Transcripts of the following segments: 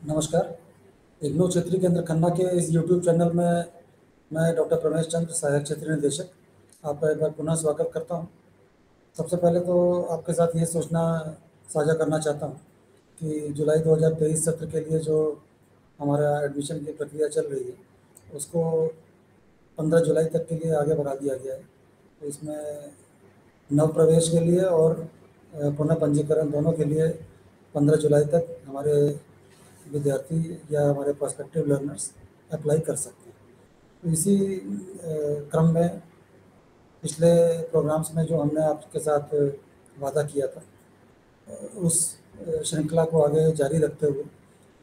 नमस्कार। इग्नू क्षेत्रीय केंद्र खन्ना के इस यूट्यूब चैनल में मैं डॉक्टर प्रमेश चंद्र, सहायक क्षेत्रीय निदेशक आपका एक बार पुनः स्वागत करता हूं। सबसे पहले तो आपके साथ ये सूचना साझा करना चाहता हूं कि जुलाई 2023 सत्र के लिए जो हमारा एडमिशन की प्रक्रिया चल रही है उसको 15 जुलाई तक के लिए आगे बढ़ा दिया गया है। तो इसमें नव प्रवेश के लिए और पुनः पंजीकरण दोनों के लिए 15 जुलाई तक हमारे विद्यार्थी या हमारे प्रोस्पेक्टिव लर्नर्स अप्लाई कर सकते हैं। तो इसी क्रम में पिछले प्रोग्राम्स में जो हमने आपके साथ वादा किया था उस श्रृंखला को आगे जारी रखते हुए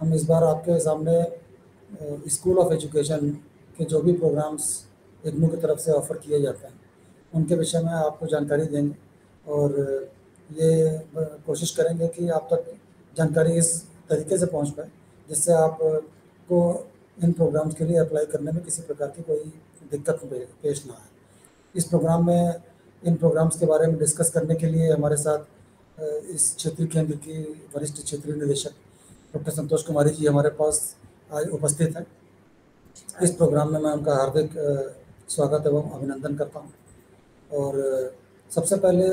हम इस बार आपके सामने स्कूल ऑफ एजुकेशन के जो भी प्रोग्राम्स इग्नू की तरफ से ऑफ़र किए जाते हैं उनके विषय में आपको जानकारी देंगे और ये कोशिश करेंगे कि आप तक जानकारी इस तरीके से पहुंच पाए जिससे आपको इन प्रोग्राम्स के लिए अप्लाई करने में किसी प्रकार की कोई दिक्कत पेश ना आए। इस प्रोग्राम में इन प्रोग्राम्स के बारे में डिस्कस करने के लिए हमारे साथ इस क्षेत्रीय केंद्र की वरिष्ठ क्षेत्रीय निदेशक डॉक्टर संतोष कुमारी जी हमारे पास आज उपस्थित हैं। इस प्रोग्राम में मैं उनका हार्दिक स्वागत एवं अभिनंदन करता हूं। और सबसे पहले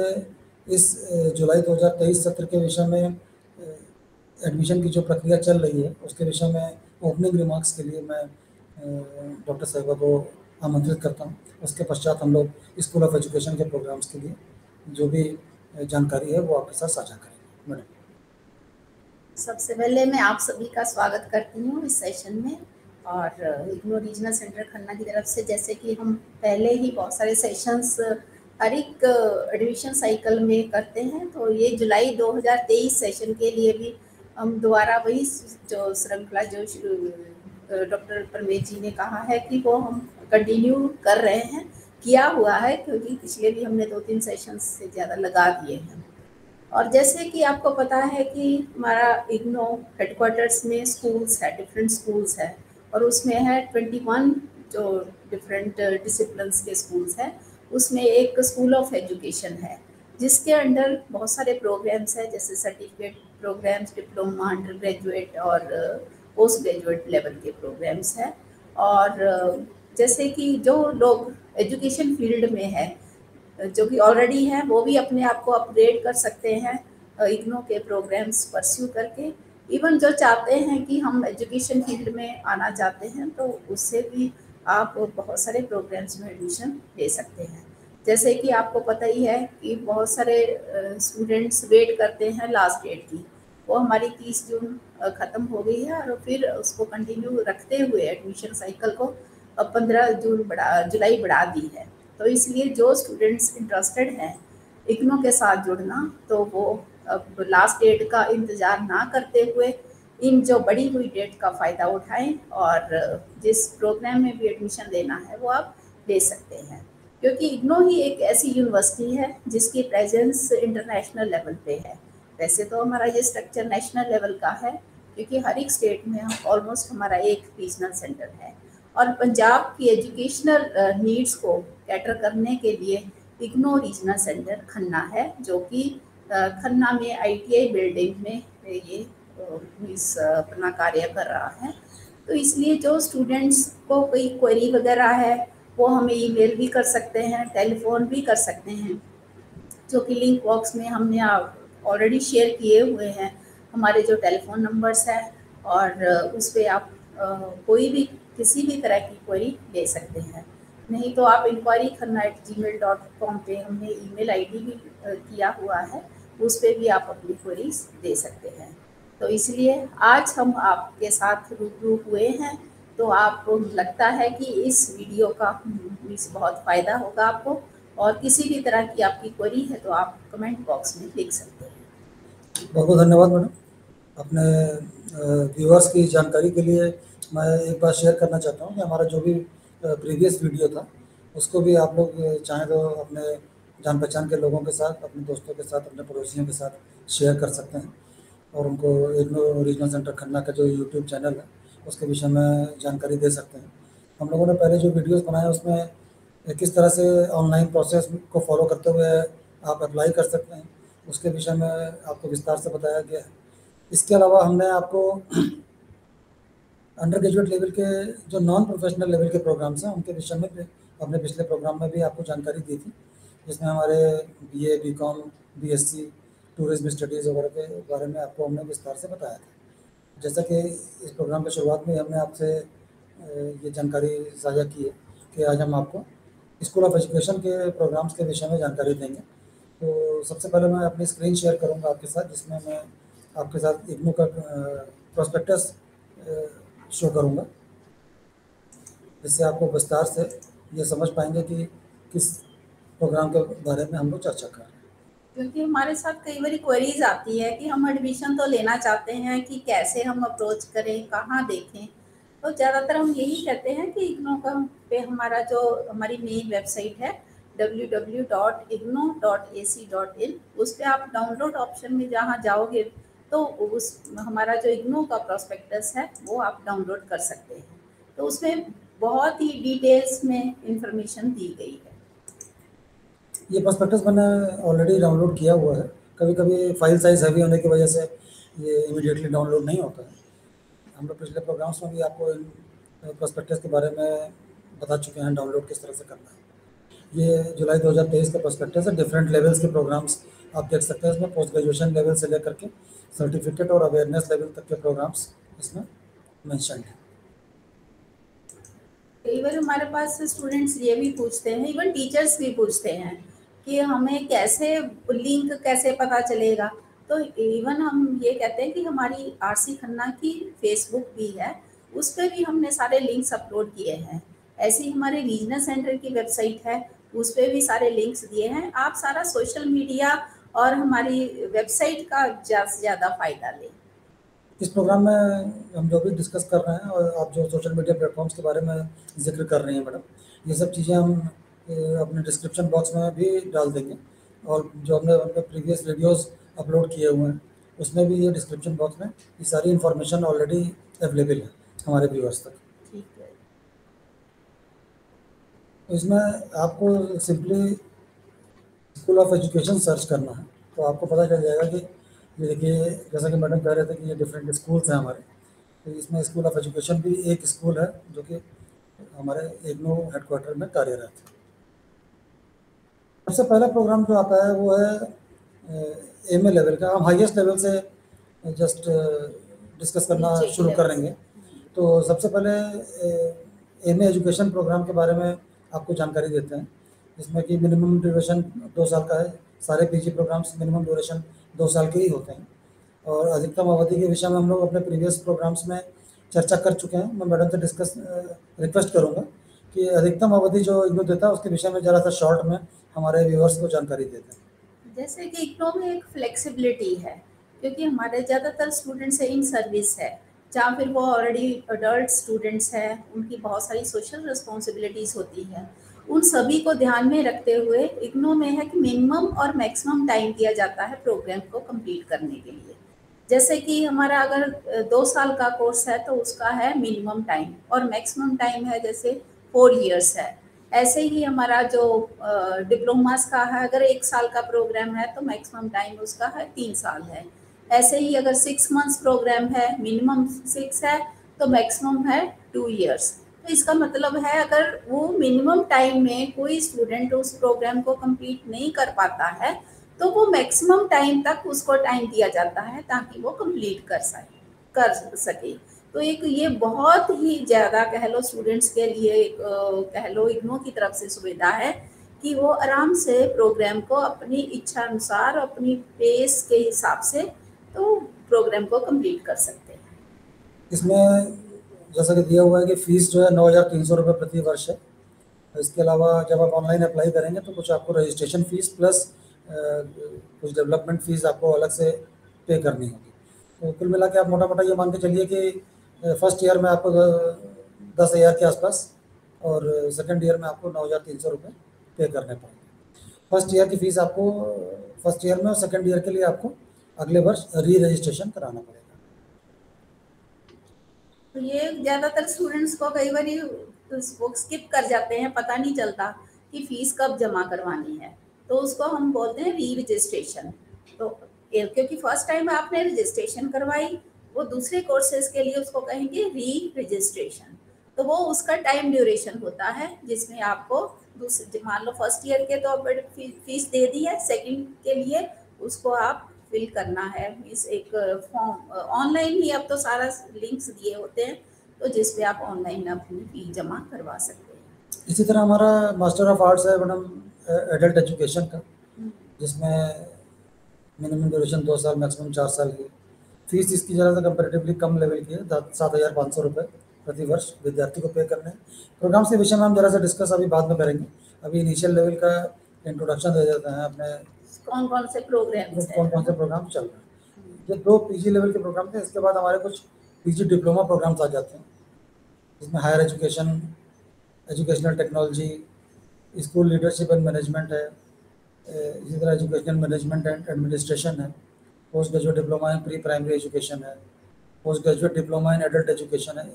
इस जुलाई 2023 सत्र के विषय में एडमिशन की जो प्रक्रिया चल रही है उसके विषय में ओपनिंग रिमार्क्स के लिए मैं डॉक्टर साहिबा को आमंत्रित करता हूं। उसके पश्चात हम लोग स्कूल ऑफ एजुकेशन के प्रोग्राम्स के लिए जो भी जानकारी है वो आपके साथ साझा करेंगे। मैडम, सबसे पहले मैं आप सभी का स्वागत करती हूँ इस सेशन में। और इग्नू रीजनल सेंटर खन्ना की तरफ से जैसे कि हम पहले ही बहुत सारे सेशंस हर एक एडमिशन साइकिल में करते हैं, तो ये जुलाई 2023 सेशन के लिए भी हम दोबारा वही जो श्रृंखला जो डॉक्टर परमेश जी ने कहा है कि वो हम कंटिन्यू कर रहे हैं, किया हुआ है, क्योंकि पिछले भी हमने 2-3 सेशंस से ज़्यादा लगा दिए हैं। और जैसे कि आपको पता है कि हमारा इग्नू हेडक्वार्टर्स में स्कूल्स है, डिफरेंट स्कूल्स है, और उसमें है 21 जो डिफरेंट डिसिप्लिन्स के स्कूल्स हैं। उसमें एक स्कूल ऑफ एजुकेशन है जिसके अंडर बहुत सारे प्रोग्राम्स हैं, जैसे certificate programs, diploma, undergraduate और पोस्ट ग्रेजुएट लेवल के प्रोग्राम्स हैं। और जैसे कि जो लोग एजुकेशन फील्ड में है, जो कि ऑलरेडी हैं, वो भी अपने आप को अपग्रेड कर सकते हैं इग्नू के प्रोग्राम्स परस्यू करके। इवन जो चाहते हैं कि हम एजुकेशन फील्ड में आना चाहते हैं, तो उससे भी आप बहुत सारे प्रोग्राम्स में एडमिशन ले सकते हैं। जैसे कि आपको पता ही है कि बहुत सारे स्टूडेंट्स वेट करते हैं लास्ट डेट की, वो हमारी 30 जून ख़त्म हो गई है, और फिर उसको कंटिन्यू रखते हुए एडमिशन साइकिल को 15 जुलाई बढ़ा दी है। तो इसलिए जो स्टूडेंट्स इंटरेस्टेड हैं इग्नू के साथ जुड़ना, तो वो अब लास्ट डेट का इंतज़ार ना करते हुए इन जो बढ़ी हुई डेट का फ़ायदा उठाएं, और जिस प्रोग्राम में भी एडमिशन लेना है वो आप ले सकते हैं। क्योंकि इग्नू ही एक ऐसी यूनिवर्सिटी है जिसकी प्रेजेंस इंटरनेशनल लेवल पे है। वैसे तो हमारा ये स्ट्रक्चर नेशनल लेवल का है, क्योंकि हर एक स्टेट में ऑलमोस्ट हमारा एक रीजनल सेंटर है। और पंजाब की एजुकेशनल नीड्स को कैटर करने के लिए इग्नू रीजनल सेंटर खन्ना है, जो कि खन्ना में ITI बिल्डिंग में ये अपना कार्य कर रहा है। तो इसलिए जो स्टूडेंट्स को कोई क्वेरी वगैरह है वो हमें ईमेल भी कर सकते हैं, टेलीफोन भी कर सकते हैं, जो कि लिंक बॉक्स में हमने ऑलरेडी शेयर किए हुए हैं हमारे जो टेलीफोन नंबर्स हैं। और उस पर आप कोई भी किसी भी तरह की क्वेरी ले सकते हैं। नहीं तो आप इंक्वायरी खन्ना@gmail.com पे हमने ईमेल ID भी किया हुआ है, उस पर भी आप अपनी क्वेरीज दे सकते हैं। तो इसलिए आज हम आपके साथ रूबरू हुए हैं, तो आपको लगता है कि इस वीडियो का बहुत फ़ायदा होगा आपको, और किसी भी तरह की आपकी क्वेरी है तो आप कमेंट बॉक्स में लिख सकते हैं। बहुत बहुत धन्यवाद मैडम। अपने व्यूअर्स की जानकारी के लिए मैं एक बार शेयर करना चाहता हूँ कि हमारा जो भी प्रीवियस वीडियो था उसको भी आप लोग चाहें तो अपने जान पहचान के लोगों के साथ, अपने दोस्तों के साथ, अपने पड़ोसियों के साथ शेयर कर सकते हैं और उनको इग्नू रीजनल सेंटर खन्ना का जो यूट्यूब चैनल है उसके विषय में जानकारी दे सकते हैं। हम लोगों ने पहले जो वीडियोस बनाए उसमें किस तरह से ऑनलाइन प्रोसेस को फॉलो करते हुए आप अप्लाई कर सकते हैं उसके विषय में आपको विस्तार से बताया गया है। इसके अलावा हमने आपको अंडर ग्रेजुएट लेवल के जो नॉन प्रोफेशनल लेवल के प्रोग्राम्स हैं उनके विषय में अपने पिछले प्रोग्राम में भी आपको जानकारी दी थी, जिसमें हमारे BA, BCom, BSc, tourism studies वगैरह के बारे में आपको हमने विस्तार से बताया था। जैसा कि इस प्रोग्राम की शुरुआत में हमने आपसे ये जानकारी साझा की है कि आज हम आपको स्कूल ऑफ एजुकेशन के प्रोग्राम्स के विषय में जानकारी देंगे। तो सबसे पहले मैं अपनी स्क्रीन शेयर करूंगा आपके साथ, जिसमें मैं आपके साथ इग्नू का प्रोस्पेक्टस शो करूंगा, जिससे आपको विस्तार से ये समझ पाएंगे कि किस प्रोग्राम के बारे में हम लोग चर्चा कर रहे हैं। क्योंकि हमारे साथ कई बार क्वेरीज आती है कि हम एडमिशन तो लेना चाहते हैं कि कैसे हम अप्रोच करें, कहाँ देखें। तो ज़्यादातर हम यही कहते हैं कि इग्नो का पे हमारा जो हमारी मेन वेबसाइट है www.igno.ac.in, उस पर आप डाउनलोड ऑप्शन में जहाँ जाओगे तो उस हमारा जो इग्नो का प्रोस्पेक्टस है वो आप डाउनलोड कर सकते हैं। तो उसमें बहुत ही डिटेल्स में इंफॉर्मेशन दी गई है। ये प्रोस्पेक्टस मैंने ऑलरेडी डाउनलोड किया हुआ है। कभी कभी फाइल साइज हैवी होने की वजह से ये इमीडिएटली डाउनलोड नहीं होता है। हम लोग पिछले प्रोग्राम्स में भी आपको इन प्रोस्पेक्टस के बारे में बता चुके हैं डाउनलोड किस तरह से करना है। ये जुलाई 2023 का प्रोस्पेक्टस है। डिफरेंट लेवल्स के प्रोग्राम्स आप देख सकते हैं इसमें, पोस्ट ग्रेजुएशन लेवल से लेकर के सर्टिफिकेट और अवेयरनेस लेवल तक के प्रोग्राम्स इसमें मेंशन है। कई बार हमारे पास स्टूडेंट्स ये भी पूछते हैं, इवन टीचर्स भी पूछते हैं कि हमें कैसे लिंक कैसे पता चलेगा। तो इवन हम ये कहते हैं कि हमारी आरसी खन्ना की फेसबुक भी है, उस पर भी हमने सारे लिंक्स अपलोड किए हैं। ऐसे ही हमारे रीजनल सेंटर की वेबसाइट है, उस पर भी सारे लिंक्स दिए हैं। आप सारा सोशल मीडिया और हमारी वेबसाइट का ज़्यादा से ज़्यादा फ़ायदा लें। इस प्रोग्राम में हम जो भी डिस्कस कर रहे हैं और आप जो सोशल मीडिया प्लेटफॉर्म्स के बारे में जिक्र कर रही हैं मैडम, ये सब चीज़ें हम अपने डिस्क्रिप्शन बॉक्स में भी डाल देंगे, और जो हमने अपने प्रीवियस वीडियोस अपलोड किए हुए हैं उसमें भी ये डिस्क्रिप्शन बॉक्स में ये सारी इन्फॉर्मेशन ऑलरेडी अवेलेबल है हमारे व्यूअर्स तक। ठीक है। तो इसमें आपको simply school of education search करना है तो आपको पता चल जाएगा कि ये देखिए, जैसा कि मैडम कह रहे थे कि ये डिफरेंट स्कूल्स हैं हमारे, तो इसमें स्कूल ऑफ एजुकेशन भी एक स्कूल है जो कि हमारे इग्नू हेडक्वार्टर में कार्यरत है। सबसे पहला प्रोग्राम जो आता है वो है एमए लेवल का। हम हाईएस्ट लेवल से जस्ट डिस्कस करना शुरू करेंगे। तो सबसे पहले एमए एजुकेशन प्रोग्राम के बारे में आपको जानकारी देते हैं, जिसमें कि मिनिमम ड्यूरेशन 2 साल का है। सारे पीजी प्रोग्राम्स मिनिमम ड्यूरेशन 2 साल के ही होते हैं, और अधिकतम अवधि के विषय में हम लोग अपने प्रीवियस प्रोग्राम्स में चर्चा कर चुके हैं। मैं मैडम से डिस्कस रिक्वेस्ट करूंगा कि अधिकतम अवधि जो इग्नू देता है उसके विषय में ज़रा सा शॉर्ट में हमारे व्यूअर्स को जानकारी देते हैं। जैसे कि इग्नू में एक फ्लेक्सिबिलिटी है, क्योंकि हमारे ज़्यादातर स्टूडेंट्स इन सर्विस है, जहाँ फिर वो ऑलरेडी अडल्ट स्टूडेंट्स हैं, उनकी बहुत सारी सोशल रिस्पॉन्सिबिलिटीज़ होती हैं। उन सभी को ध्यान में रखते हुए इग्नू में है कि मिनिमम और मैक्सिमम टाइम दिया जाता है प्रोग्राम को कंप्लीट करने के लिए। जैसे कि हमारा अगर 2 साल का कोर्स है तो उसका है मिनिमम टाइम, और मैक्सिमम टाइम है जैसे 4 इयर्स है। ऐसे ही हमारा जो डिप्लोमास का है, अगर 1 साल का प्रोग्राम है तो मैक्सिमम टाइम उसका है 3 साल है। ऐसे ही अगर 6 मंथ्स प्रोग्राम है, मिनिमम 6 है तो मैक्सिमम है 2 इयर्स। तो इसका मतलब है अगर वो मिनिमम टाइम में कोई स्टूडेंट उस प्रोग्राम को कंप्लीट नहीं कर पाता है तो वो मैक्सिमम टाइम तक उसको टाइम दिया जाता है ताकि वो कंप्लीट कर सके। तो एक ये बहुत ही ज़्यादा कह लो स्टूडेंट्स के लिए कह लो इग्नू की तरफ से सुविधा है कि वो आराम से प्रोग्राम को अपनी इच्छा अनुसार अपनी पेस के हिसाब से तो प्रोग्राम को कंप्लीट कर सकते हैं। इसमें जैसा कि दिया हुआ है कि फ़ीस जो है 9,300 रुपये प्रति वर्ष है। इसके अलावा जब आप ऑनलाइन अप्लाई करेंगे तो कुछ आपको रजिस्ट्रेशन फ़ीस प्लस कुछ डेवलपमेंट फ़ीस आपको अलग से पे करनी होगी। तो कुल मिला के आप मोटा मोटा ये मान के चलिए कि फर्स्ट ईयर में आपको 10,000 के आसपास और सेकंड ईयर में आपको 9,300 रुपये पे करने पड़ेंगे। फर्स्ट ईयर की फ़ीस आपको फर्स्ट ईयर में, और सेकंड ईयर के लिए आपको अगले वर्ष री रजिस्ट्रेशन कराना पड़ेगा। तो ये ज़्यादातर स्टूडेंट्स को कई बार वो स्किप कर जाते हैं, पता नहीं चलता कि फ़ीस कब जमा करवानी है, तो उसको हम बोलते हैं री रजिस्ट्रेशन। तो क्योंकि फर्स्ट टाइम आपने रजिस्ट्रेशन करवाई, वो दूसरे कोर्सेज के लिए उसको कहेंगे री रजिस्ट्रेशन। तो वो उसका टाइम ड्यूरेशन होता है जिसमें आपको दूसरे, मान लो फर्स्ट ईयर के तो आप फीस दे दी है, सेकंड के लिए उसको आप फिल करना है। इस एक फॉर्म ऑनलाइन ही अब तो सारा लिंक्स दिए होते हैं, तो जिस पे आप ऑनलाइन अपनी फी जमा करवा सकते हैं। इसी तरह हमारा मास्टर ऑफ आर्ट्स है मैडम एडल्ट एजुकेशन का, जिसमें मिनिमम ड्यूरेशन 2 साल, मैक्सिमम 4 साल की। फीस इसकी ज़्यादा कंपेरेटिवली कम लेवल की है, 7,500 रुपये प्रति वर्ष विद्यार्थी को पे करने हैं। प्रोग्राम्स के विषय में हम जरा सा डिस्कस अभी बाद में करेंगे, अभी इनिशियल लेवल का इंट्रोडक्शन दे देते हैं अपने कौन कौन से प्रोग्राम चल रहे हैं। ये 2 पीजी लेवल के प्रोग्राम थे, इसके बाद हमारे कुछ पीजी डिप्लोमा प्रोग्राम्स आ जाते हैं, जिसमें higher education, educational technology, school leadership and management है, इसी तरह एजुकेशनल मैनेजमेंट एंड एडमिनिस्ट्रेशन है, post graduate diploma in pre primary education है, post graduate diploma in adult education है।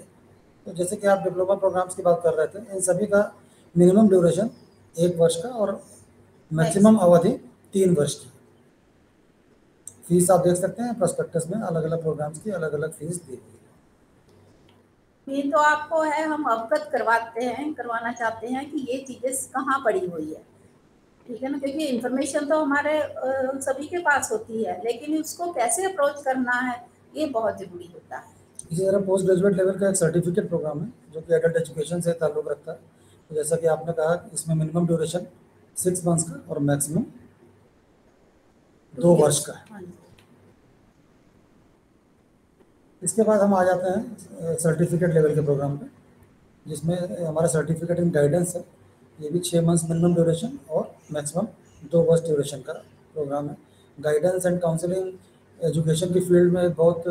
तो जैसे कि आप डिप्लोमा प्रोग्राम्स की बात कर रहे थे, इन सभी का मिनिमम ड्यूरेशन 1 वर्ष का और मैक्सिमम अवधि 3 वर्ष की। फीस आप देख सकते हैं प्रोस्पेक्टस में, अलग अलग प्रोग्राम्स की अलग अलग फीस दी गई है। ये तो आपको है, हम अवगत करवाना चाहते हैं कि ये चीज़ें कहाँ पड़ी हुई है, ठीक है ना, क्योंकि इन्फॉर्मेशन तो हमारे सभी के पास होती है, लेकिन उसको कैसे अप्रोच करना है ये बहुत ज़रूरी होता है। इसी तरह पोस्ट ग्रेजुएट लेवल का एक सर्टिफिकेट प्रोग्राम है जो कि एडल्ट एजुकेशन से ताल्लुक़ रखता है। तो जैसा कि आपने कहा, इसमें मिनिमम ड्यूरेशन 6 मंथ्स का और मैक्सिमम 2 वर्ष का है। इसके बाद हम आ जाते हैं सर्टिफिकेट लेवल के प्रोग्राम पे, जिसमें हमारा सर्टिफिकेट इन गाइडेंस है। ये भी 6 मंथ्स मिनिमम ड्यूरेशन और मैक्सिमम 2 वर्ष ड्यूरेशन का प्रोग्राम है। गाइडेंस एंड काउंसलिंग एजुकेशन की फील्ड में बहुत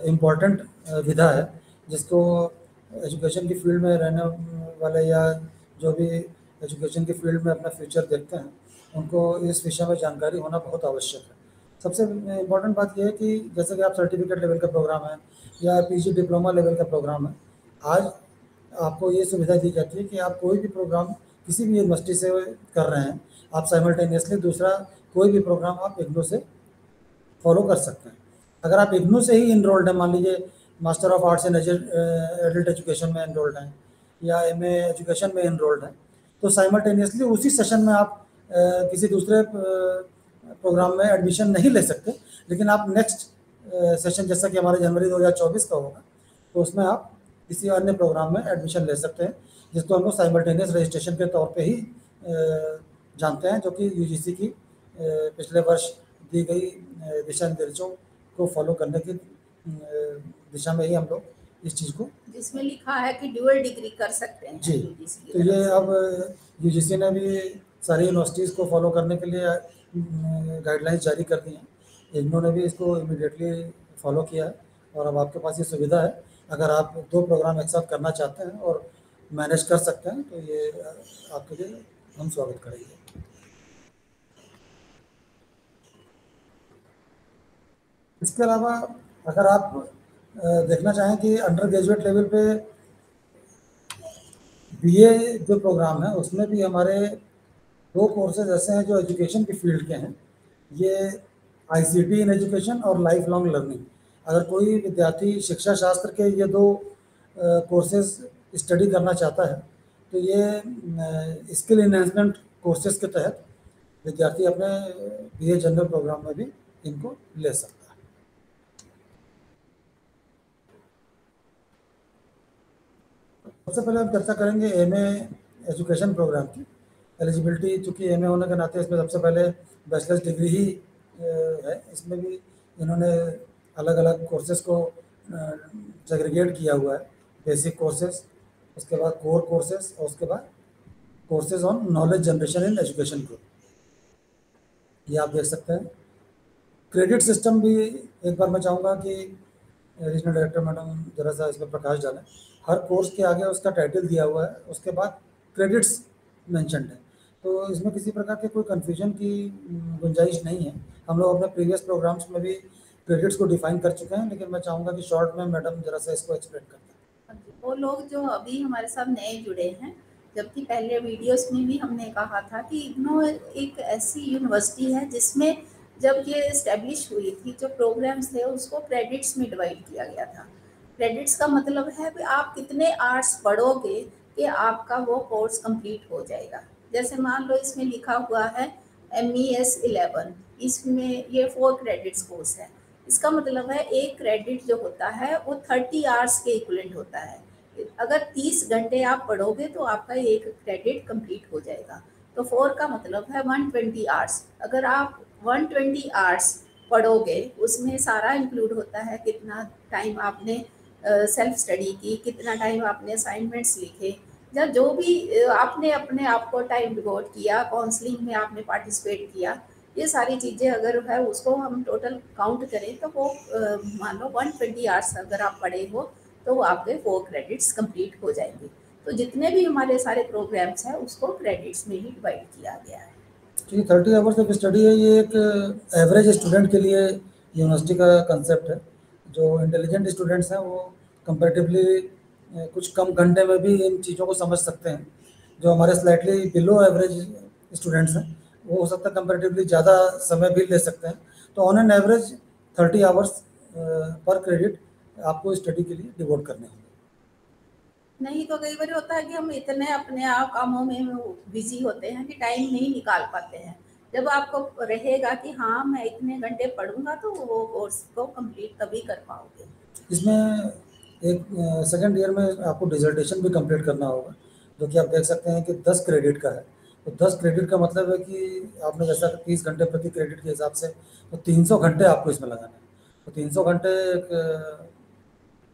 इम्पॉर्टेंट विधा है, जिसको एजुकेशन की फील्ड में रहने वाले या जो भी एजुकेशन की फील्ड में अपना फ्यूचर देखते हैं, उनको इस विषय में जानकारी होना बहुत आवश्यक है। सबसे इम्पॉर्टेंट बात यह है कि जैसे कि आप सर्टिफिकेट लेवल का प्रोग्राम है या पीजी डिप्लोमा लेवल का प्रोग्राम है, आज आपको ये सुविधा दी जाती है कि आप कोई भी प्रोग्राम किसी भी यूनिवर्सिटी से कर रहे हैं, आप साइमल्टेनियसली दूसरा कोई भी प्रोग्राम आप इग्नू से फॉलो कर सकते हैं। अगर आप इग्नू से ही इनरोल्ड हैं, मान लीजिए master of arts in adult education में इनरोल्ड हैं या एमए एजुकेशन में इनरोल्ड हैं, तो साइमल्टेनियसली उसी सेशन में आप किसी दूसरे प्रोग्राम में एडमिशन नहीं ले सकते, लेकिन आप नेक्स्ट सेशन जैसा कि हमारे जनवरी 2024 का होगा, तो उसमें आप किसी अन्य प्रोग्राम में एडमिशन ले सकते हैं, जिसको हम लोग साइमल्टेनियस रजिस्ट्रेशन के तौर पे ही जानते हैं, जो कि यूजीसी की पिछले वर्ष दी गई दिशा निर्देशों को फॉलो करने की दिशा में ही हम लोग इस चीज़ को, जिसमें लिखा है कि ड्यूअल डिग्री कर सकते हैं जी। तो ये अब यूजीसी ने भी सारी यूनिवर्सिटीज़ को फॉलो करने के लिए गाइडलाइंस जारी कर दी हैं। इग्नू ने भी इसको इमीडिएटली फॉलो किया है और अब आपके पास ये सुविधा है, अगर आप 2 प्रोग्राम एक साथ करना चाहते हैं और मैनेज कर सकते हैं, तो ये आपके लिए हम स्वागत करेंगे। इसके अलावा अगर आप देखना चाहें कि अंडर ग्रेजुएट लेवल पे बीए जो प्रोग्राम है, उसमें भी हमारे 2 कोर्सेज ऐसे हैं जो एजुकेशन की फील्ड के हैं। ये आईसीटी इन एजुकेशन और लाइफ लॉन्ग लर्निंग। अगर कोई विद्यार्थी शिक्षा शास्त्र के ये 2 कोर्सेज स्टडी करना चाहता है, तो ये स्किल इन्हेंसमेंट कोर्सेज के तहत विद्यार्थी अपने बीए जनरल प्रोग्राम में भी इनको ले सकता है। सबसे पहले हम चर्चा करेंगे एमए एजुकेशन प्रोग्राम की एलिजिबिलिटी। चूँकि एमए होने के नाते इसमें सबसे पहले बैचलर्स डिग्री ही है। इसमें भी इन्होंने अलग अलग कोर्सेज को सेग्रीगेट किया हुआ है, बेसिक कोर्सेज, उसके बाद कोर कोर्सेज और उसके बाद courses on knowledge generation in education group, ये आप देख सकते हैं। क्रेडिट सिस्टम भी एक बार मैं चाहूँगा कि रीजनल डायरेक्टर मैडम जरा सा इसमें प्रकाश डालें। हर कोर्स के आगे उसका टाइटल दिया हुआ है, उसके बाद क्रेडिट्स मेंशन्ड है, तो इसमें किसी प्रकार के कोई कन्फ्यूजन की गुंजाइश नहीं है। हम लोग अपने प्रीवियस प्रोग्राम्स में भी क्रेडिट्स को डिफाइन कर चुके हैं, लेकिन मैं चाहूँगा कि शॉर्ट में मैडम जरा सा इसको एक्सप्लेन करते हैं। वो लोग जो अभी हमारे साथ नए जुड़े हैं, जबकि पहले वीडियोस में भी हमने कहा था कि इग्नू एक ऐसी यूनिवर्सिटी है जिसमें जब ये इस्टेब्लिश हुई थी, जो प्रोग्राम्स थे उसको क्रेडिट्स में डिवाइड किया गया था। क्रेडिट्स का मतलब है कि आप कितने आवर्स पढ़ोगे कि आपका वो कोर्स कंप्लीट हो जाएगा। जैसे मान लो इसमें लिखा हुआ है MES 11, इसमें ये 4 क्रेडिट्स कोर्स है। इसका मतलब है एक क्रेडिट जो होता है वो 30 आवर्स के इक्वलेंट होता है। अगर 30 घंटे आप पढ़ोगे तो आपका एक क्रेडिट कंप्लीट हो जाएगा। तो 4 का मतलब है 120 आवर्स। अगर आप 120 आवर्स पढ़ोगे, उसमें सारा इंक्लूड होता है कितना टाइम आपने सेल्फ स्टडी की, कितना टाइम आपने असाइनमेंट्स लिखे, या जो भी आपने अपने आप को टाइम डिवोट किया, काउंसलिंग में आपने पार्टिसिपेट किया, ये सारी चीज़ें अगर है उसको हम टोटल काउंट करें तो वो मान लो 120 आवर्स अगर आप पढ़े हो तो वो आपके 4 क्रेडिट्स कंप्लीट हो जाएंगे। तो जितने भी हमारे सारे प्रोग्राम्स हैं उसको क्रेडिट्स में ही डिवाइड किया गया है। जी, 30 आवर्स ऑफ स्टडी है, ये एक एवरेज स्टूडेंट के लिए यूनिवर्सिटी का कंसेप्ट है। जो इंटेलिजेंट स्टूडेंट्स हैं वो कंपैरेटिवली कुछ कम घंटे में भी इन चीज़ों को समझ सकते हैं। जो हमारे स्लाइटली बिलो एवरेज स्टूडेंट्स हैं वो हो सकता है कंपैरेटिवली ज़्यादा समय भी ले सकते हैं। तो on an average 30 hours per credit आपको स्टडी के लिए डिवोट करने होंगे। नहीं तो कई बार होता है कि हम इतने अपने आप कामों में बिजी होते हैं कि टाइम नहीं निकाल पाते हैं। जब आपको रहेगा कि हाँ मैं इतने घंटे पढ़ूंगा तो वो कोर्स को कंप्लीट तभी कर पाओगे। इसमें एक सेकंड ईयर में आपको डिसर्टेशन भी कंप्लीट करना होगा, जो कि आप देख सकते हैं कि 10 क्रेडिट का है। तो 10 क्रेडिट का मतलब है कि आपने जैसा कि 30 घंटे प्रति क्रेडिट के हिसाब से तो 300 घंटे आपको इसमें लगाना है। तो 300 घंटे एक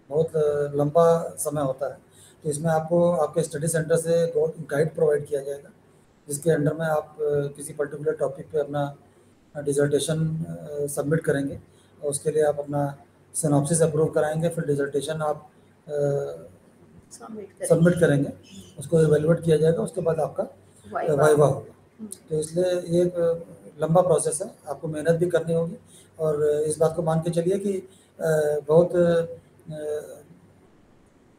बहुत लंबा समय होता है। तो इसमें आपको आपके स्टडी सेंटर से गाइड प्रोवाइड किया जाएगा, जिसके अंडर में आप किसी पर्टिकुलर टॉपिक पे अपना डिसर्टेशन सबमिट करेंगे और उसके लिए आप अपना सिनॉप्सिस अप्रूव कराएंगे। फिर डिसर्टेशन आप सबमिट करेंगे, उसको इवेलुएट किया जाएगा, उसके बाद आपका वाइवा होगा। तो इसलिए ये एक लंबा प्रोसेस है, आपको मेहनत भी करनी होगी। और इस बात को मान के चलिए कि बहुत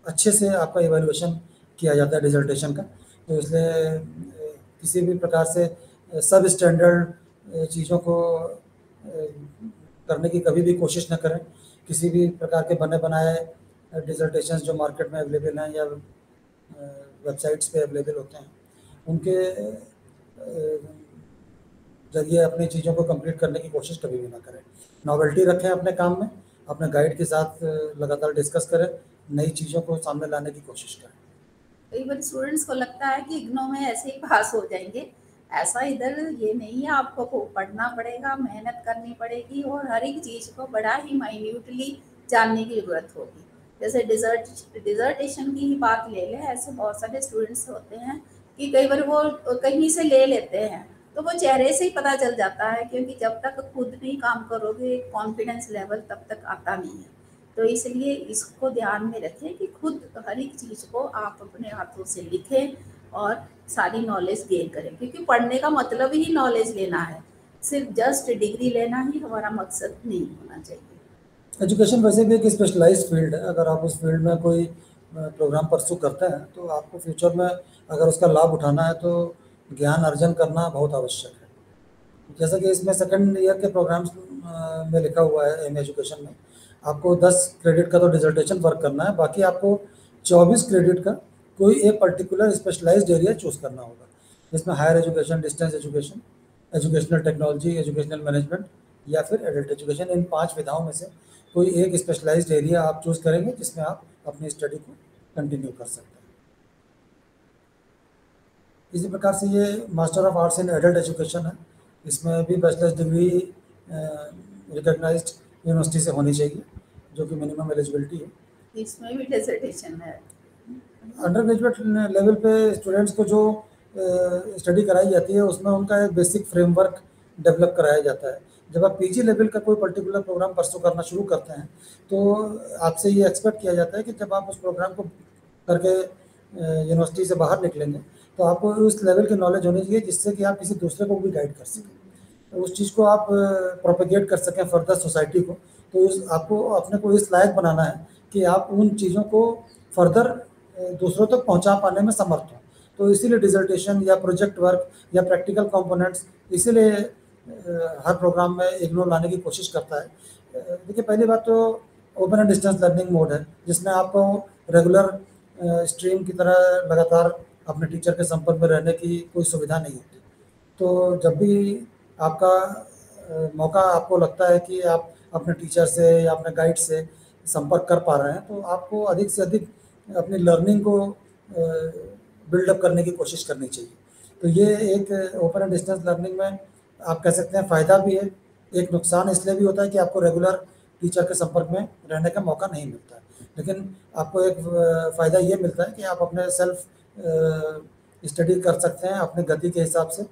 अच्छे से आपका इवैल्यूएशन किया जाता है डिसर्टेशन का। तो इसलिए किसी भी प्रकार से सब स्टैंडर्ड चीज़ों को करने की कभी भी कोशिश न करें। किसी भी प्रकार के बने बनाए डिसर्टेशन जो मार्केट में अवेलेबल हैं या वेबसाइट्स पे अवेलेबल होते हैं, उनके जरिए अपनी चीज़ों को कंप्लीट करने की कोशिश कभी भी ना करें। नॉवेल्टी रखें अपने काम में, अपने गाइड के साथ लगातार डिस्कस करें, नई चीज़ों को सामने लाने की कोशिश करें। कई बार स्टूडेंट्स को लगता है कि इग्नो में ऐसे ही पास हो जाएंगे, ऐसा इधर ये नहीं है। आपको खूब पढ़ना पड़ेगा, मेहनत करनी पड़ेगी और हर एक चीज़ को बड़ा ही माइन्यूटली जानने की ज़रूरत होगी। जैसे डिजर्टेशन की ही बात ले लें, ऐसे बहुत सारे स्टूडेंट्स होते हैं कि कई बार वो कहीं से ले लेते हैं तो वो चेहरे से ही पता चल जाता है, क्योंकि जब तक खुद नहीं काम करोगे कॉन्फिडेंस लेवल तब तक आता नहीं है। तो इसलिए इसको ध्यान में रखें कि खुद हर एक चीज़ को आप अपने हाथों से लिखें और सारी नॉलेज गेन करें, क्योंकि पढ़ने का मतलब ही नॉलेज लेना है, सिर्फ जस्ट डिग्री लेना ही हमारा मकसद नहीं होना चाहिए। एजुकेशन वैसे भी एक स्पेशलाइज्ड फील्ड है। अगर आप उस फील्ड में कोई प्रोग्राम परस्यू करते हैं तो आपको फ्यूचर में अगर उसका लाभ उठाना है तो ज्ञान अर्जन करना बहुत आवश्यक है। जैसा कि इसमें सेकंड ईयर के प्रोग्राम्स में लिखा हुआ है एम एजुकेशन में, आपको 10 क्रेडिट का तो डिसर्टेशन वर्क करना है, बाकी आपको 24 क्रेडिट का कोई एक पर्टिकुलर स्पेशलाइज्ड एरिया चूज़ करना होगा, जिसमें higher education, distance education, educational technology, educational management या फिर एडल्ट एजुकेशन। इन 5 विधाओं में से कोई एक स्पेशलाइज्ड एरिया आप चूज़ करेंगे जिसमें आप अपनी स्टडी को कंटिन्यू कर सकते हैं। इसी प्रकार से ये master of arts in adult education है, इसमें भी बैचलर्स डिग्री रिकॉग्नाइज्ड यूनिवर्सिटी से होनी चाहिए, जो कि मिनिमम एलिजिबिलिटी है। इसमें भी डिसर्टेशन है। अंडर ग्रेजुएट लेवल पे स्टूडेंट्स को जो स्टडी कराई जाती है उसमें उनका एक बेसिक फ्रेमवर्क डेवलप कराया जाता है। जब आप पीजी लेवल का कोई पर्टिकुलर प्रोग्राम परस्यू करना शुरू करते हैं तो आपसे ये एक्सपेक्ट किया जाता है कि जब आप उस प्रोग्राम को करके यूनिवर्सिटी से बाहर निकलेंगे तो आपको उस लेवल की नॉलेज होनी चाहिए जिससे कि आप किसी दूसरे को भी गाइड कर सकें, तो उस चीज़ को आप प्रोपेगेट कर सकें फर्दर सोसाइटी को। तो आपको अपने को इस लायक बनाना है कि आप उन चीज़ों को फर्दर दूसरों तक पहुंचा पाने में समर्थ हों। तो इसीलिए डिसर्टेशन या प्रोजेक्ट वर्क या प्रैक्टिकल कंपोनेंट्स इसीलिए हर प्रोग्राम में इग्नोर लाने की कोशिश करता है। देखिए, पहली बात तो open and distance learning mode है, जिसमें आपको रेगुलर स्ट्रीम की तरह लगातार अपने टीचर के संपर्क में रहने की कोई सुविधा नहीं होती। तो जब भी आपका मौका आपको लगता है कि आप अपने टीचर से या अपने गाइड से संपर्क कर पा रहे हैं, तो आपको अधिक से अधिक अपनी लर्निंग को बिल्डअप करने की कोशिश करनी चाहिए। तो ये एक ओपन एंड डिस्टेंस लर्निंग में आप कह सकते हैं फ़ायदा भी है। एक नुकसान इसलिए भी होता है कि आपको रेगुलर टीचर के संपर्क में रहने का मौका नहीं मिलता है। लेकिन आपको एक फ़ायदा ये मिलता है कि आप अपने सेल्फ स्टडी कर सकते हैं अपने गति के हिसाब से,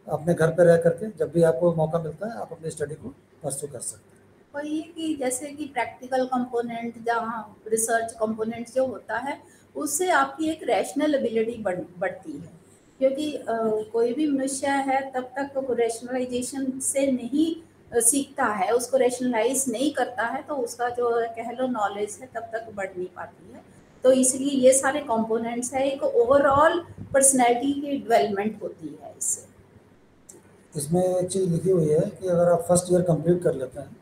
अपने घर पे रह करके। जब भी आपको मौका मिलता है, आप अपनी स्टडी को परस्यू कर सकते हैं। वही कि जैसे कि प्रैक्टिकल कंपोनेंट जहाँ रिसर्च कंपोनेंट जो होता है, उससे आपकी एक रैशनल एबिलिटी बढ़ती है, क्योंकि कोई भी मनुष्य है तब तक रैशनलाइजेशन से नहीं सीखता है, उसको रैशनलाइज नहीं करता है, तो उसका जो कह लो नॉलेज है तब तक बढ़ नहीं पाती है। तो इसलिए ये सारे कंपोनेंट्स है, एक ओवरऑल पर्सनैलिटी की डेवलपमेंट होती है इससे। इसमें एक चीज़ लिखी हुई है कि अगर आप फर्स्ट ईयर कंप्लीट कर लेते हैं,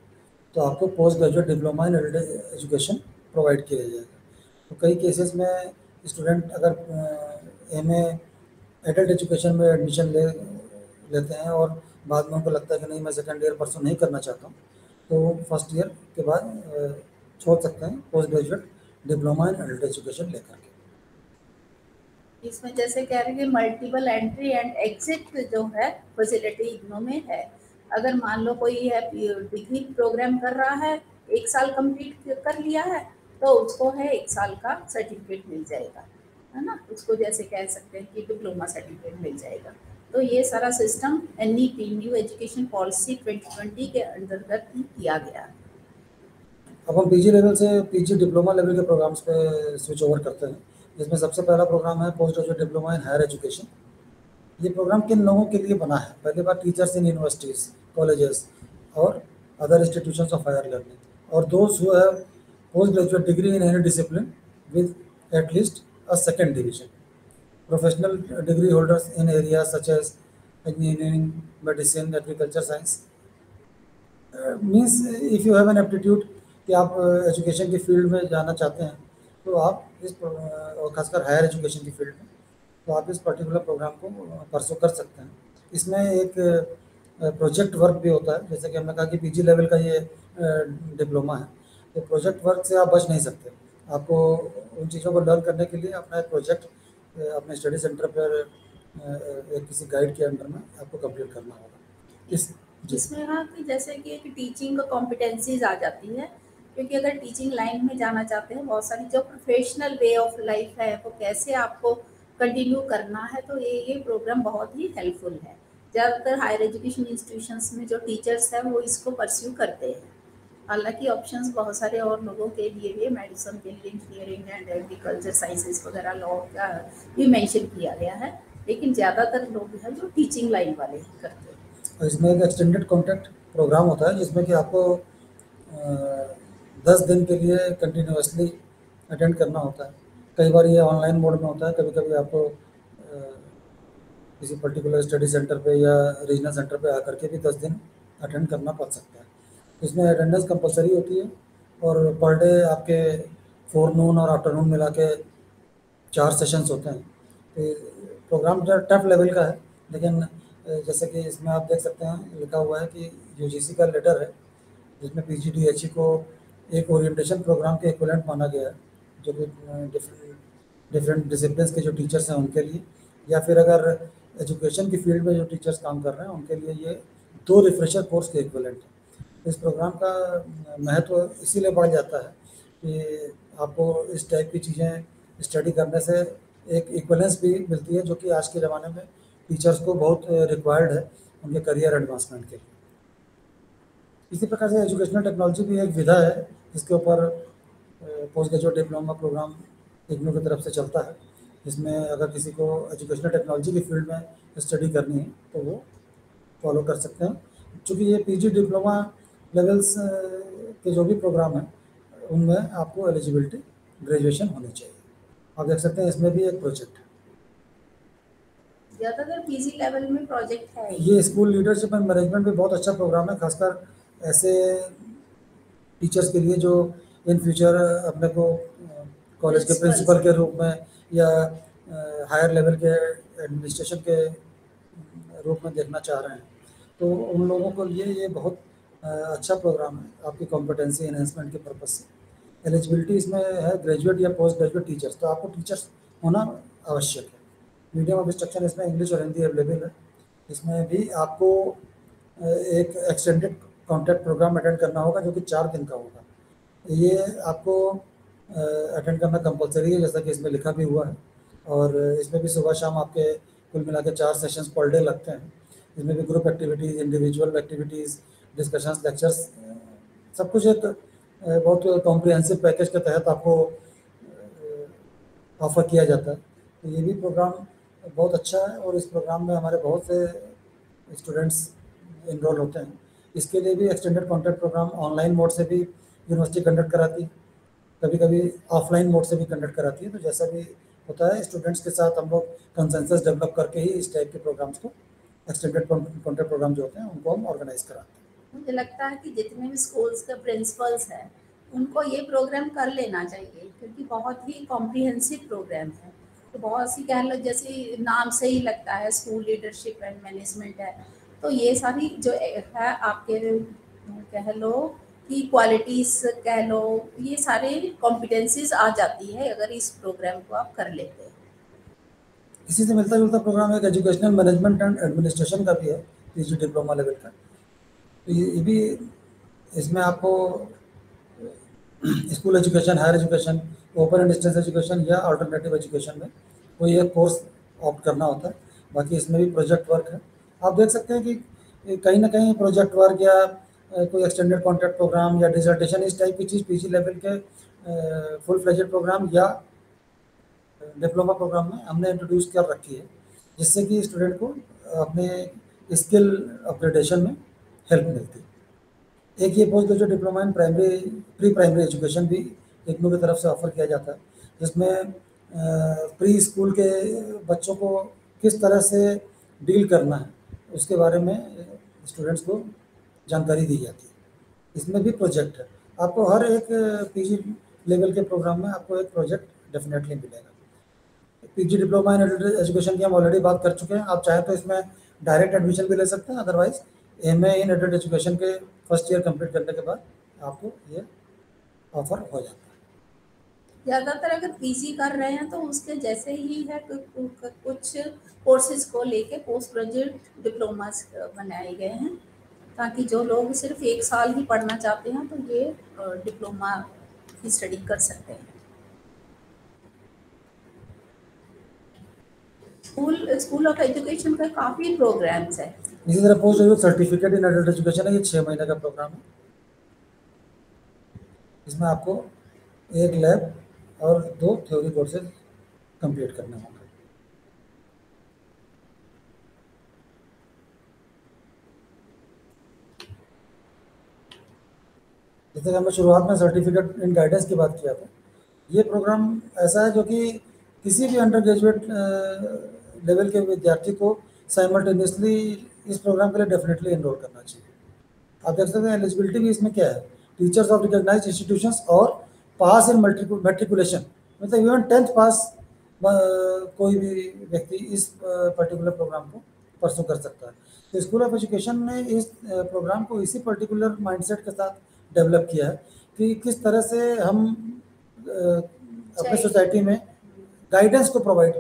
तो आपको post graduate diploma in adult education provide किया जाएगा। तो कई केसेस में स्टूडेंट अगर एमए एडल्ट एजुकेशन में एडमिशन लेते हैं और बाद में उनको लगता है कि नहीं, मैं सेकेंड ईयर परसों नहीं करना चाहता हूँ, तो वो फर्स्ट ईयर के बाद छोड़ सकते हैं post graduate diploma in adult education लेकर के। इसमें जैसे कह रहे हैं कि मल्टीपल एंट्री एंड एग्जिट जो है फैसिलिटी इग्नो में है। अगर मान लो कोई है डिग्री प्रोग्राम कर रहा है, 1 साल कंप्लीट कर लिया है, तो उसको है 1 साल का सर्टिफिकेट मिल जाएगा, है ना। उसको जैसे कह सकते हैं कि डिप्लोमा सर्टिफिकेट मिल जाएगा। तो ये सारा system NEP new education policy 2020 के अंतर्गत ही किया गया है। अब हम पीजी लेवल से पीजी डिप्लोमा लेवल के प्रोग्राम्स पे स्विच ओवर करते हैं, जिसमें सबसे पहला प्रोग्राम है post graduate diploma in higher education. ये प्रोग्राम किन लोगों के लिए बना है? पहली बात, टीचर्स इन यूनिवर्सिटीज़, कॉलेजेस और other institutions of higher learning, और those who have post graduate degree in any discipline with at least a second division, professional degree holders in area such as engineering, medicine, agriculture, science. Means if you have an aptitude कि आप education की field में जाना चाहते हैं, तो आप और खासकर हायर एजुकेशन की फील्ड में, तो आप इस पर्टिकुलर प्रोग्राम को परसू कर सकते हैं। इसमें एक प्रोजेक्ट वर्क भी होता है, जैसे कि हमने कहा कि पीजी लेवल का ये डिप्लोमा है, तो प्रोजेक्ट वर्क से आप बच नहीं सकते। आपको उन चीज़ों को लर्न करने के लिए अपना एक प्रोजेक्ट अपने स्टडी सेंटर पर एक किसी गाइड के अंडर में आपको कंप्लीट करना होगा। इसमें हाँ कि जैसे कि एक टीचिंग कॉम्पिटेंसीज आ जाती है, क्योंकि अगर टीचिंग लाइन में जाना चाहते हैं, बहुत सारी जो प्रोफेशनल वे ऑफ लाइफ है वो कैसे आपको कंटिन्यू करना है, तो ये प्रोग्राम बहुत ही हेल्पफुल है। ज़्यादातर हायर एजुकेशन इंस्टीट्यूशंस में जो टीचर्स हैं वो इसको परस्यू करते हैं। हालांकि ऑप्शंस बहुत सारे और लोगों के लिए भी, मेडिसिन के लिए, इंजीनियरिंग एंड एग्रीकल्चर साइंसेस वगैरह लॉ का भी मेंशन किया गया है, लेकिन ज़्यादातर लोग हैं जो टीचिंग लाइन वाले ही करते हैं। और इसमें एक एक्सटेंडेड कॉन्टैक्ट प्रोग्राम होता है, जिसमें कि आपको 10 दिन के लिए कंटिन्यूसली अटेंड करना होता है। कई बार ये ऑनलाइन मोड में होता है, कभी कभी आपको किसी पर्टिकुलर स्टडी सेंटर पे या रीजनल सेंटर पे आकर के भी 10 दिन अटेंड करना पड़ सकता है। इसमें अटेंडेंस कंपलसरी होती है, और पर डे आपके फोरनून और आफ्टरनून मिला के 4 सेशंस होते हैं। तो प्रोग्राम जो टफ लेवल का है, लेकिन जैसे कि इसमें आप देख सकते हैं लिखा हुआ है कि यूजीसी का लेटर है, जिसमें पीजीडीएचई को एक ओरिएंटेशन प्रोग्राम के इक्विवेलेंट माना गया है, जो कि डिफरेंट डिसिप्लिन के जो टीचर्स हैं उनके लिए, या फिर अगर एजुकेशन की फील्ड में जो टीचर्स काम कर रहे हैं उनके लिए ये 2 रिफ्रेशर कोर्स के इक्विवेलेंट है। इस प्रोग्राम का महत्व इसीलिए बढ़ जाता है कि आपको इस टाइप की चीज़ें स्टडी करने से एक इक्वलेंस भी मिलती है, जो कि आज के ज़माने में टीचर्स को बहुत रिक्वायर्ड है उनके करियर एडवांसमेंट के लिए। इसी प्रकार से एजुकेशनल टेक्नोलॉजी भी एक विधा है, जिसके ऊपर post graduate diploma program IGNOU की तरफ से चलता है। जिसमें अगर किसी को एजुकेशनल टेक्नोलॉजी की फील्ड में स्टडी करनी है तो वो फॉलो कर सकते हैं। चूँकि ये पीजी डिप्लोमा लेवल्स के जो भी प्रोग्राम हैं उनमें आपको एलिजिबिलिटी ग्रेजुएशन होनी चाहिए। आप देख सकते हैं इसमें भी एक प्रोजेक्ट है। ज़्यादातर पीजी लेवल में प्रोजेक्ट है ये स्कूल लीडरशिप एंड मैनेजमेंट भी बहुत अच्छा प्रोग्राम है, खासकर ऐसे टीचर्स के लिए जो इन फ्यूचर अपने को कॉलेज के प्रिंसिपल्स। प्रिंसिपल के रूप में या हायर लेवल के एडमिनिस्ट्रेशन के रूप में देखना चाह रहे हैं। तो उन लोगों के लिए ये बहुत अच्छा प्रोग्राम है आपकी कॉम्पिटेंसी एनहेंसमेंट के पर्पज़ से। एलिजिबिलिटी इसमें है ग्रेजुएट या पोस्ट ग्रेजुएट टीचर्स, तो आपको टीचर्स होना आवश्यक है। मीडियम ऑफ इंस्ट्रक्शन इसमें इंग्लिश और हिंदी अवेलेबल है। इसमें भी आपको एक एक्सटेंडेड कॉन्टैक्ट प्रोग्राम अटेंड करना होगा जो कि 4 दिन का होगा। ये आपको अटेंड करना कंपलसरी है, जैसा कि इसमें लिखा भी हुआ है। और इसमें भी सुबह शाम आपके कुल मिला के 4 सेशंस पर डे लगते हैं। इसमें भी group activities, individual activities, discussions, lectures, सब कुछ एक बहुत कॉम्प्रिहेंसिव पैकेज के तहत आपको ऑफ़र किया जाता है। तो ये भी प्रोग्राम बहुत अच्छा है और इस प्रोग्राम में हमारे बहुत से स्टूडेंट्स इनरोल होते हैं। इसके लिए भी extended contact program online mode से भी यूनिवर्सिटी कंडक्ट कराती है, कभी कभी ऑफलाइन मोड से भी कंडक्ट कराती है। तो जैसा भी होता है स्टूडेंट्स के साथ हम लोग कंसेंसस डेवलप करके ही इस टाइप के प्रोग्राम्स को, एक्सटेंडेड कॉन्टैक्ट प्रोग्राम जो होते हैं, उनको हम ऑर्गेनाइज कराते हैं। मुझे लगता है कि जितने भी स्कूल्स के प्रिंसिपल्स हैं उनको ये प्रोग्राम कर लेना चाहिए, क्योंकि बहुत ही कॉम्प्रिहेंसिव प्रोग्राम है। तो बहुत सी कह लो, जैसे नाम से ही लगता है स्कूल लीडरशिप एंड मैनेजमेंट है, तो ये सारी जो है आपके कह लो कि क्वालिटीज़ कह लो, ये सारे कॉम्पिटेंसीज आ जाती है अगर इस प्रोग्राम को आप कर लेते हैं। इसी से मिलता जुलता प्रोग्राम एक एजुकेशनल मैनेजमेंट एंड एडमिनिस्ट्रेशन का भी है, पीजी डिप्लोमा लेवल का। तो ये भी, इसमें आपको school education, higher education, open and distance education या अल्टरनेटिव एजुकेशन में कोई एक कोर्स ऑप्ट करना होता है। बाकी इसमें भी प्रोजेक्ट वर्क है। आप देख सकते हैं कि कहीं ना कहीं प्रोजेक्ट वर्क या कोई एक्सटेंडेड कॉन्ट्रैक्ट प्रोग्राम या डिसर्टेशन, इस टाइप की चीज़ पीजी लेवल के फुल फ्लेजेड प्रोग्राम या डिप्लोमा प्रोग्राम में हमने इंट्रोड्यूस कर रखी है, जिससे कि स्टूडेंट को अपने स्किल अपग्रेडेशन में हेल्प मिलती है। एक ये post graduate diploma in primary pre primary education भी इग्नू की तरफ से ऑफर किया जाता है, जिसमें प्री स्कूल के बच्चों को किस तरह से डील करना है उसके बारे में स्टूडेंट्स को जानकारी दी जाती है। इसमें भी प्रोजेक्ट है। आपको हर एक पीजी लेवल के प्रोग्राम में आपको एक प्रोजेक्ट डेफिनेटली मिलेगा। पीजी डिप्लोमा इन एजुकेशन की हम ऑलरेडी बात कर चुके हैं। आप चाहें तो इसमें डायरेक्ट एडमिशन भी ले सकते हैं, अदरवाइज एमए इन एडल्ट एजुकेशन के फर्स्ट ईयर कंप्लीट करने के बाद आपको ये ऑफर हो जाता है। ज़्यादातर अगर पीजी कर रहे हैं तो उसके जैसे ही है, कुछ कोर्सेज को लेके पोस्ट ग्रेजुएट डिप्लोमास बनाए गए हैं, ताकि जो लोग सिर्फ 1 साल ही पढ़ना चाहते हैं तो ये डिप्लोमा की स्टडी कर सकते हैं। स्कूल ऑफ एजुकेशन का काफ़ी प्रोग्राम्स है। इसी तरह post graduate certificate in adult education है, ये 6 महीने का प्रोग्राम है। इसमें आपको 1 लैब और 2 थ्योरी कोर्सेज कंप्लीट करने होंगे। जैसे कि हमने शुरुआत में सर्टिफिकेट इन गाइडेंस की बात किया था, ये प्रोग्राम ऐसा है जो कि किसी भी अंडर ग्रेजुएट लेवल के विद्यार्थी को साइमल्टेनियसली इस प्रोग्राम के लिए डेफिनेटली एनरोल करना चाहिए। आप देख सकते हैं एलिजिबिलिटी भी इसमें क्या है, टीचर्स ऑफ रिकॉग्नाइज्ड इंस्टीट्यूशंस और पास इन मैट्रिकुलेशन, मतलब इवन 10th पास कोई भी व्यक्ति इस पर्टिकुलर प्रोग्राम को परसू कर सकता है। तो स्कूल ऑफ एजुकेशन ने इस प्रोग्राम को इसी पर्टिकुलर माइंडसेट के साथ डेवलप किया है कि किस तरह से हम अपने सोसाइटी में गाइडेंस को प्रोवाइड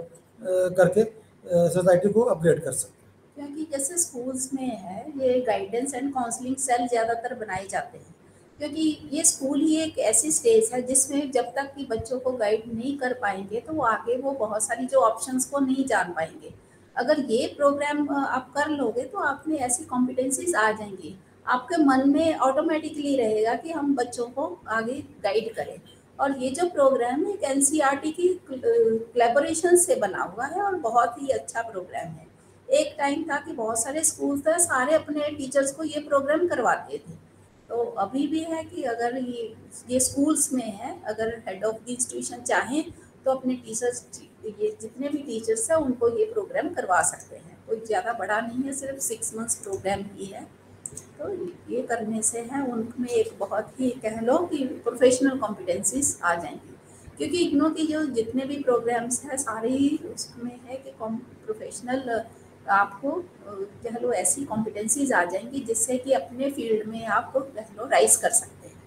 करके सोसाइटी को अपग्रेड कर सकते हैं। क्योंकि जैसे स्कूल्स में है ये गाइडेंस एंड काउंसलिंग सेल ज़्यादातर बनाए जाते हैं, क्योंकि ये स्कूल ही एक ऐसी स्टेज है जिसमें जब तक कि बच्चों को गाइड नहीं कर पाएंगे तो वो आगे वो बहुत सारी जो ऑप्शंस को नहीं जान पाएंगे। अगर ये प्रोग्राम आप कर लोगे तो आप में ऐसी कॉम्पिटेंसीज आ जाएंगी, आपके मन में ऑटोमेटिकली रहेगा कि हम बच्चों को आगे गाइड करें। और ये जो प्रोग्राम है एक एनसीईआरटी की कोलैबोरेशन से बना हुआ है और बहुत ही अच्छा प्रोग्राम है। एक टाइम था कि बहुत सारे स्कूल थे, सारे अपने टीचर्स को ये प्रोग्राम करवाते थे। तो अभी भी है कि अगर ये स्कूल्स में है, अगर हेड ऑफ द इंस्टीट्यूशन चाहें तो अपने टीचर्स, ये जितने भी टीचर्स हैं उनको ये प्रोग्राम करवा सकते हैं। कोई ज़्यादा बड़ा नहीं है, सिर्फ 6 मंथ्स प्रोग्राम ही है। तो ये करने से है उनमें एक बहुत ही कह लो कि प्रोफेशनल कॉम्पिटेंसीज आ जाएंगी, क्योंकि इग्नो की जो जितने भी प्रोग्राम्स हैं सारे ही उसमें है कि प्रोफेशनल आपको कह लो ऐसी कॉम्पिटेंसीज आ जाएंगी जिससे कि अपने फील्ड में आप कह लो राइज कर सकते हैं।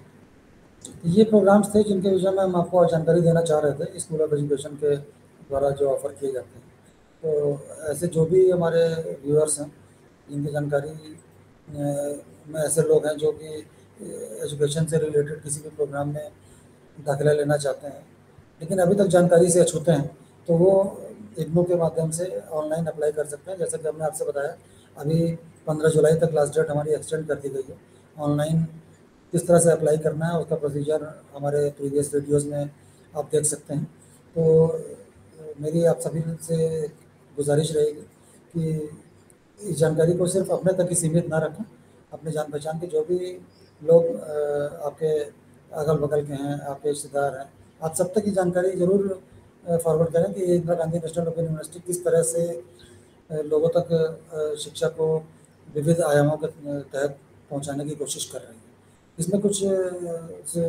ये प्रोग्राम्स थे जिनके विषय में हम आपको जानकारी देना चाह रहे थे, स्कूल ऑफ एजुकेशन के द्वारा जो ऑफ़र किए जाते हैं। तो ऐसे जो भी हमारे व्यूअर्स हैं जिनकी जानकारी में ऐसे लोग हैं जो कि एजुकेशन से रिलेटेड किसी भी प्रोग्राम में दाखिला लेना चाहते हैं लेकिन अभी तक जानकारी से अछूते हैं, तो वो इग्नू के माध्यम से ऑनलाइन अप्लाई कर सकते हैं। जैसा कि हमने आपसे बताया, अभी 15 जुलाई तक लास्ट डेट हमारी एक्सटेंड कर दी गई है। ऑनलाइन किस तरह से अप्लाई करना है उसका प्रोसीजर हमारे प्रीवियस वीडियोज़ में आप देख सकते हैं। तो मेरी आप सभी से गुजारिश रहेगी कि इस जानकारी को सिर्फ अपने तक ही सीमित ना रखें। अपने जान पहचान के जो भी लोग आपके अगल बगल के हैं, आपके रिश्तेदार हैं, आप सब तक ये जानकारी ज़रूर फॉरवर्ड करें कि Indira Gandhi national open university किस तरह से लोगों तक शिक्षा को विविध आयामों के तहत पहुंचाने की कोशिश कर रही है। इसमें कुछ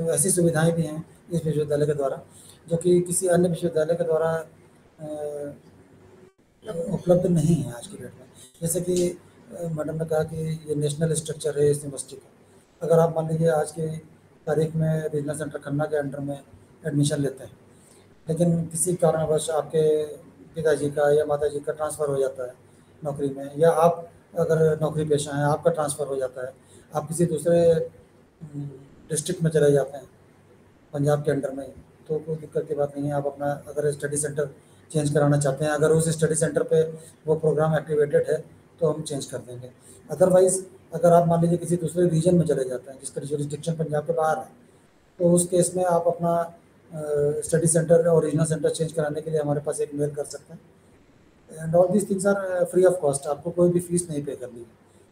ऐसी सुविधाएं भी हैं इस विश्वविद्यालय के द्वारा जो कि किसी अन्य विश्वविद्यालय के द्वारा उपलब्ध नहीं है आज की डेट में। जैसे कि मैडम ने कहा कि ये नेशनल स्ट्रक्चर है इस यूनिवर्सिटी का। अगर आप मान लीजिए आज की तारीख में रीजनल सेंटर खन्ना के अंडर में एडमिशन लेते हैं, लेकिन किसी कारणवश आपके पिताजी का या माताजी का ट्रांसफ़र हो जाता है नौकरी में, या आप अगर नौकरी पेशा हैं आपका ट्रांसफ़र हो जाता है, आप किसी दूसरे डिस्ट्रिक्ट में चले जाते हैं पंजाब के अंडर में, तो कोई दिक्कत की बात नहीं है। आप अपना अगर स्टडी सेंटर चेंज कराना चाहते हैं, अगर उस स्टडी सेंटर पे वो प्रोग्राम एक्टिवेटेड है तो हम चेंज कर देंगे। अदरवाइज़ अगर आप मान लीजिए किसी दूसरे रीजन में चले जाते हैं जिसका जुरिस्डिक्शन पंजाब के बाहर है, तो उस केस में आप अपना स्टडी सेंटर और रीजनल सेंटर चेंज कराने के लिए हमारे पास एक मेल कर सकते हैं। And all these things are free of cost. आपको कोई भी फीस नहीं पे करनी है।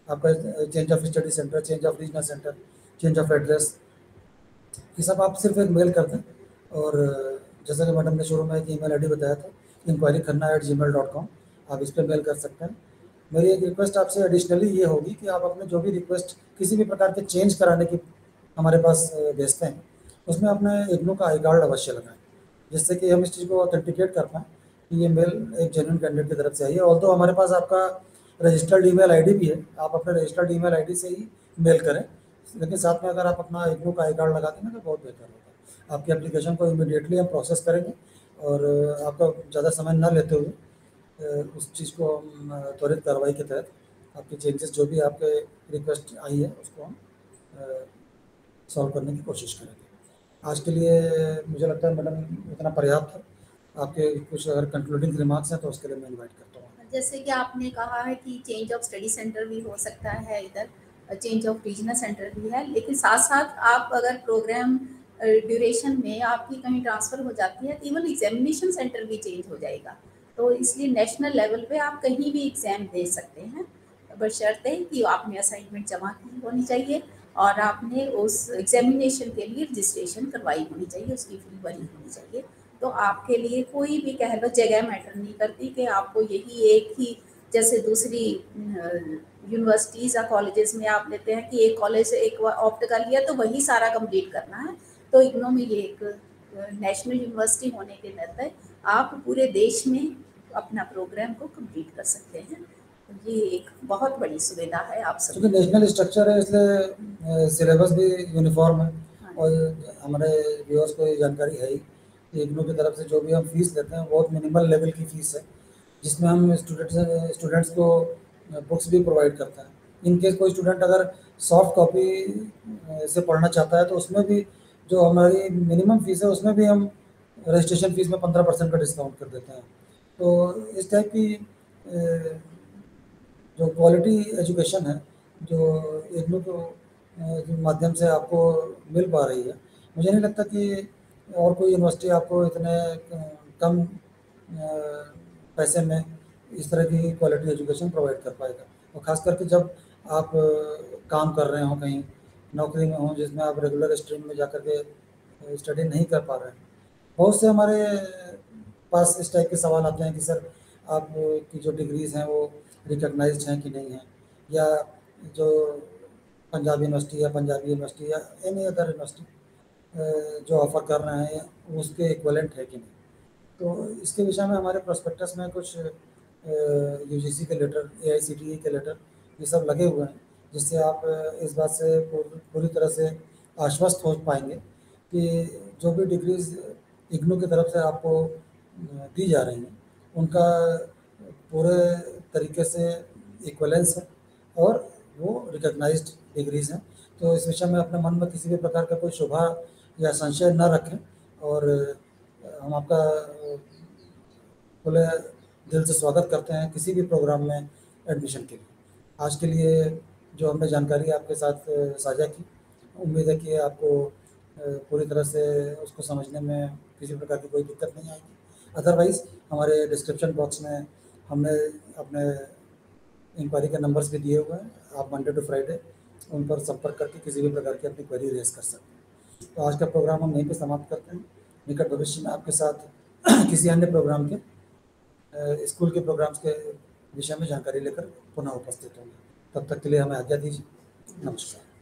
आपका change of study centre, change of regional centre, change of address, ये सब आप सिर्फ एक मेल कर दें। और जैसा कि मैडम ने शुरू में एक ईमेल आईडी बताया था inquiryKhanna@gmail.com, आप इस पर मेल कर सकते हैं। मेरी एक रिक्वेस्ट आपसे एडिशनली ये होगी कि आप अपने जो भी रिक्वेस्ट किसी भी प्रकार के चेंज कराने की हमारे पास भेजते हैं, उसमें अपने इग्नू का आई कार्ड अवश्य लगाएं, जिससे कि हम इस चीज़ को ऑथेंटिकेट कर पाएँ कि ये मेल एक जेन्युइन कैंडिडेट की तरफ से आई है। ऑल्दो हमारे पास आपका रजिस्टर्ड ईमेल आईडी भी है, आप अपने रजिस्टर्ड ईमेल आईडी से ही मेल करें, लेकिन साथ में अगर आप अपना इग्नू का आई कार्ड लगा दें तो बहुत बेहतर होगा। आपकी एप्लीकेशन को इमीडिएटली हम प्रोसेस करेंगे और आपका ज़्यादा समय न लेते हुए उस चीज़ को हम त्वरित कार्रवाई के तहत आपके चेंजेस जो भी आपके रिक्वेस्ट आई है उसको हम सॉल्व करने की कोशिश करेंगे। आज के लिए मुझे लगता है मैडम इतना पर्याप्त है। आपके कुछ अगर कंक्लूडिंग रिमार्क्स हैं तो उसके लिए मैं इन्वाइट करता हूँ। जैसे कि आपने कहा है कि चेंज ऑफ स्टडी सेंटर भी हो सकता है, इधर चेंज ऑफ रीजनल सेंटर भी है, लेकिन साथ साथ आप अगर प्रोग्राम ड्यूरेशन में आपकी कहीं ट्रांसफ़र हो जाती है तो इवन एग्जामिनेशन सेंटर भी चेंज हो जाएगा। तो इसलिए नेशनल लेवल पे आप कहीं भी एग्ज़ाम दे सकते हैं, बशर्ते कि आपने असाइनमेंट जमा की होनी चाहिए और आपने उस एग्जामिनेशन के लिए रजिस्ट्रेशन करवाई होनी चाहिए, उसकी फी भरी होनी चाहिए। तो आपके लिए कोई भी कह लो जगह मैटर नहीं करती कि आपको यही एक ही, जैसे दूसरी यूनिवर्सिटीज़ या कॉलेजेस में आप लेते हैं कि एक कॉलेज से एक ऑप्ट कर लिया तो वही सारा कंप्लीट करना है। तो इग्नू में ये एक नेशनल यूनिवर्सिटी होने के नाते आप पूरे देश में अपना प्रोग्राम को कंप्लीट कर सकते हैं। ये एक बहुत बड़ी सुविधा है आप सब। क्योंकि नेशनल स्ट्रक्चर है इसलिए सिलेबस भी यूनिफॉर्म है। हाँ। और हमारे व्यूअर्स को ये जानकारी है ही कि इग्नू की तरफ से जो भी हम फीस लेते हैं बहुत मिनिमल लेवल की फ़ीस है, जिसमें हम स्टूडेंट्स को बुक्स भी प्रोवाइड करते हैं। इन केस कोई स्टूडेंट अगर सॉफ्ट कॉपी से पढ़ना चाहता है तो उसमें भी जो हमारी मिनिमम फ़ीस है उसमें भी हम रजिस्ट्रेशन फ़ीस में 15% का डिस्काउंट कर देते हैं। तो इस टाइप की जो क्वालिटी एजुकेशन है जो इग्नू के माध्यम से आपको मिल पा रही है, मुझे नहीं लगता कि और कोई यूनिवर्सिटी आपको इतने कम पैसे में इस तरह की क्वालिटी एजुकेशन प्रोवाइड कर पाएगा। और ख़ास करके जब आप काम कर रहे हों, कहीं नौकरी में हों जिसमें आप रेगुलर स्ट्रीम में जा कर के स्टडी नहीं कर पा रहे हैं। बहुत से हमारे पास इस टाइप के सवाल आते हैं कि सर आप की जो डिग्रीज़ हैं वो रिकॉग्नाइज्ड हैं कि नहीं हैं, या जो पंजाब यूनिवर्सिटी या एनी अदर यूनिवर्सिटी जो ऑफ़र कर रहे हैं उसके इक्विवेलेंट है कि नहीं। तो इसके विषय में हमारे प्रोस्पेक्टस में कुछ यूजीसी के लेटर, एआईसीटीई के लेटर, ये सब लगे हुए हैं, जिससे आप इस बात से पूरी तरह से आश्वस्त हो पाएंगे कि जो भी डिग्रीज इग्नू की तरफ से आपको दी जा रही हैं उनका पूरे तरीके से इक्वलेंस है और वो रिकॉग्नाइज्ड डिग्रीज हैं। तो इस विषय में अपने मन में किसी भी प्रकार का कोई शुभा या संशय न रखें, और हम आपका खुले दिल से स्वागत करते हैं किसी भी प्रोग्राम में एडमिशन के लिए। आज के लिए जो हमने जानकारी आपके साथ साझा की, उम्मीद है कि आपको पूरी तरह से उसको समझने में किसी प्रकार की कोई दिक्कत नहीं आएगी। अदरवाइज़ हमारे डिस्क्रिप्शन बॉक्स में हमने अपने इंक्वायरी के नंबर्स भी दिए हुए हैं, आप मंडे टू फ्राइडे उन पर संपर्क करके किसी भी प्रकार की अपनी क्वेरी रेज कर सकते हैं। तो आज का प्रोग्राम हम यहीं पे समाप्त करते हैं। निकट भविष्य में आपके साथ किसी अन्य प्रोग्राम के स्कूल के प्रोग्राम्स के विषय में जानकारी लेकर पुनः उपस्थित होंगे। तब तक के लिए हमें आज्ञा दीजिए। नमस्कार।